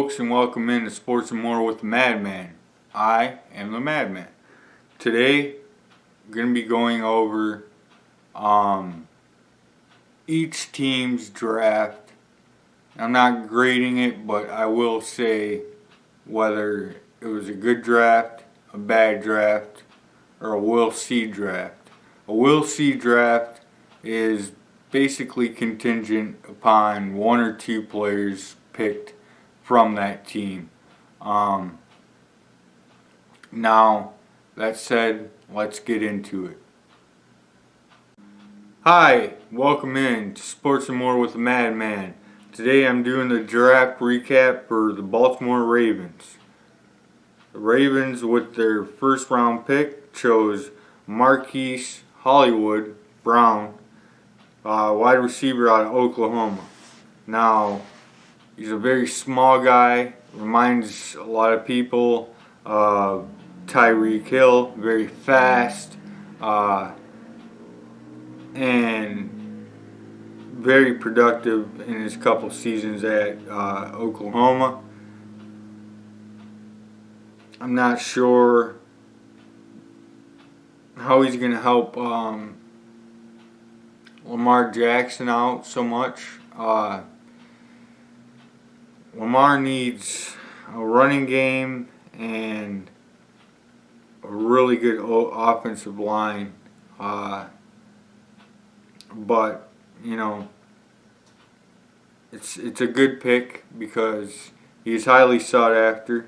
folks, and welcome into Sports and More with the Madman. I am the Madman. Today, I'm going to be going over each team's draft. I'm not grading it, but I will say whether it was a good draft, a bad draft, or a we'll see draft. A we'll see draft is basically contingent upon one or two players picked from that team. Now, that said, let's get into it. Hi, welcome in to Sports and More with the Madman. Today I'm doing the draft recap for the Baltimore Ravens. The Ravens, with their first round pick, chose Marquise Hollywood Brown, wide receiver out of Oklahoma. Now, he's a very small guy, reminds a lot of people of Tyreek Hill, very fast, and very productive in his couple seasons at Oklahoma. I'm not sure how he's going to help Lamar Jackson out so much. Lamar needs a running game and a really good offensive line. But, you know, it's a good pick because he's highly sought after.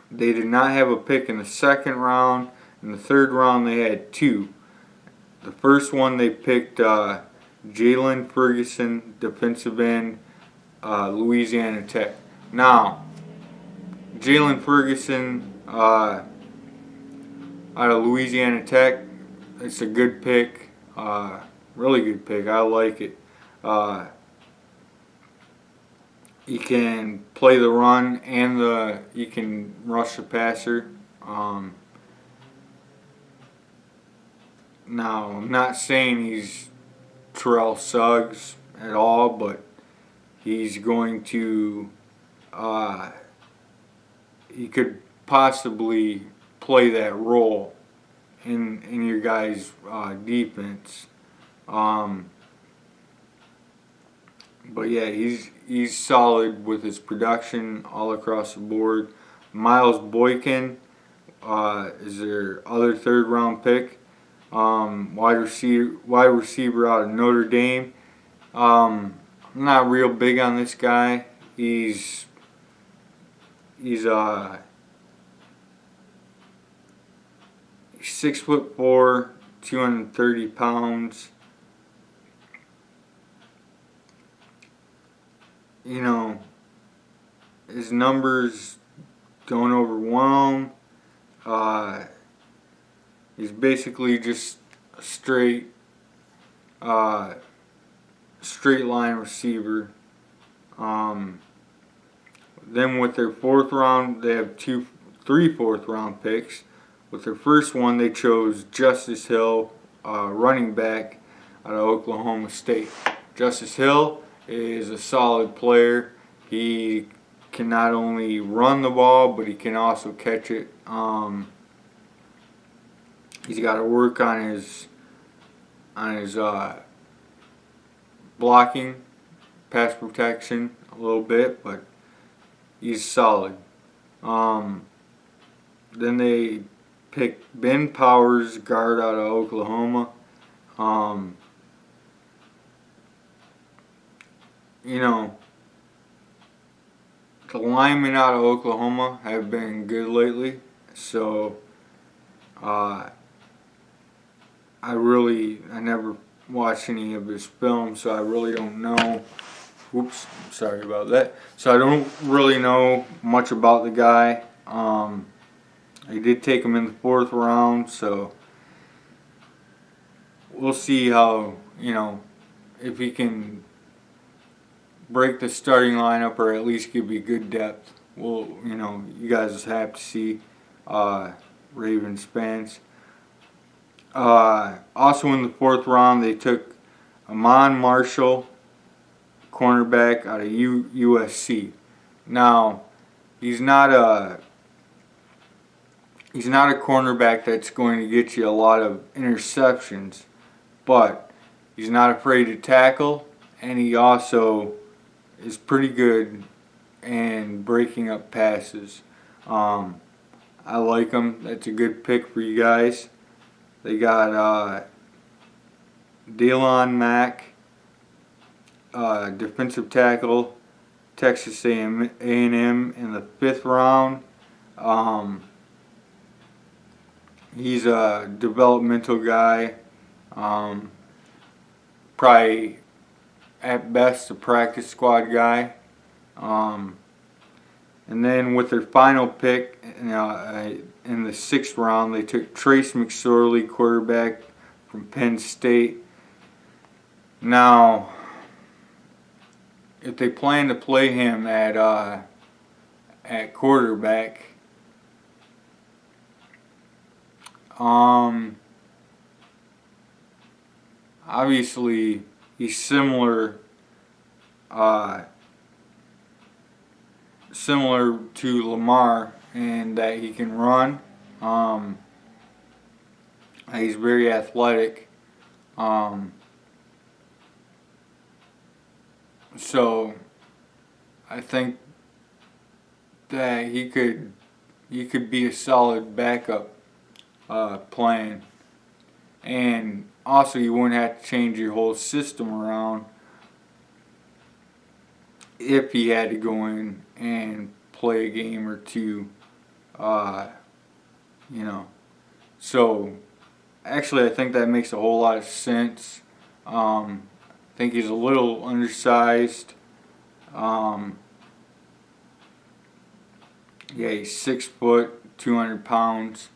They did not have a pick in the second round. In the third round, they had two. The first one, they picked Jalen Ferguson, defensive end, Louisiana Tech. Now, Jalen Ferguson out of Louisiana Tech, it's a good pick, really good pick. I like it. He can play the run and he can rush the passer. Now, I'm not saying he's Terrell Suggs at all, but he's going to, he could possibly play that role in your guys' defense. But yeah, he's solid with his production all across the board. Miles Boykin is their other third round pick. Wide receiver out of Notre Dame. I'm not real big on this guy. He's 6'4", 230 pounds. You know, his numbers don't overwhelm. He's basically just a straight line receiver. Then with their fourth round, they have three fourth round picks. With their first one, they chose Justice Hill, running back out of Oklahoma State. Justice Hill is a solid player. He can not only run the ball, but he can also catch it. He's got to work on his blocking, pass protection a little bit, but he's solid. Then they picked Ben Powers, guard out of Oklahoma. You know, the linemen out of Oklahoma have been good lately, so I never watched any of his films, so I really don't know. Whoops, sorry about that. So I don't really know much about the guy. I did take him in the fourth round, so we'll see how, you know, if he can break the starting lineup or at least give you good depth. Well, you know, you guys have to see, Ravens fans. Also in the fourth round, they took Amon Marshall, cornerback out of USC. Now, he's not a cornerback that's going to get you a lot of interceptions, but he's not afraid to tackle, and he also is pretty good in breaking up passes. I like him. That's a good pick for you guys. They got Delon Mack, defensive tackle, Texas A&M in the 5th round. He's a developmental guy, probably at best a practice squad guy. And then with their final pick in the 6th round, they took Trace McSorley, quarterback from Penn State. Now, if they plan to play him at quarterback, obviously he's similar to Lamar in that he can run. He's very athletic. So I think that he could be a solid backup plan, and also you wouldn't have to change your whole system around if he had to go in and play a game or two, So actually I think that makes a whole lot of sense. I think he's a little undersized. Yeah, he's 6 foot, 200 pounds.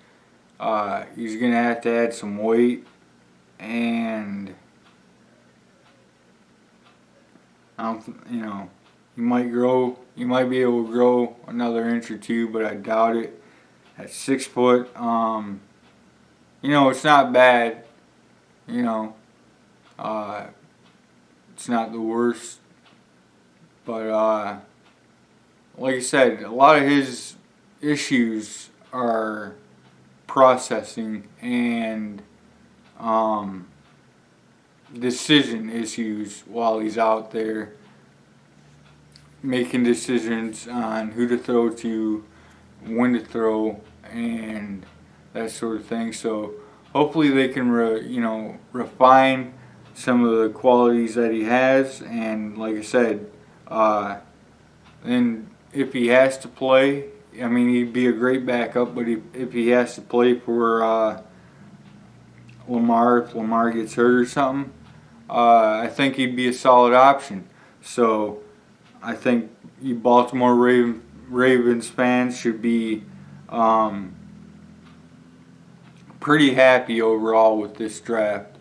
He's gonna have to add some weight, and he might be able to grow another inch or two, but I doubt it. At 6 foot, it's not bad. It's not the worst, but like I said, a lot of his issues are processing and decision issues while he's out there making decisions on who to throw to, when to throw, and that sort of thing. So hopefully they can refine some of the qualities that he has, and like I said, then if he has to play, I mean, he'd be a great backup, but if he has to play for Lamar, if Lamar gets hurt or something, I think he'd be a solid option. So I think you Baltimore Ravens fans should be pretty happy overall with this draft.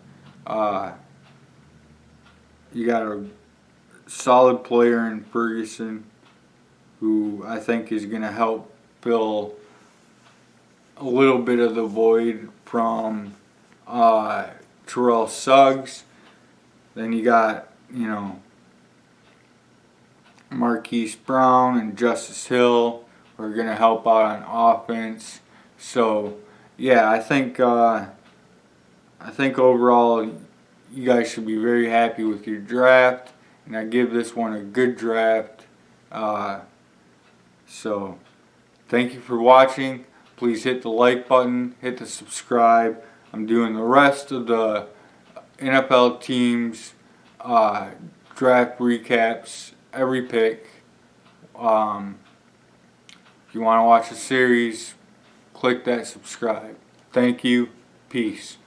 You got a solid player in Ferguson, who I think is going to help fill a little bit of the void from Terrell Suggs. Then you got, Marquise Brown and Justice Hill, who are going to help out on offense. So, yeah, I think overall you guys should be very happy with your draft, and I give this one a good draft. So, thank you for watching. Please hit the like button, hit the subscribe. I'm doing the rest of the NFL teams draft recaps, every pick. If you want to watch the series, click that subscribe. Thank you. Peace.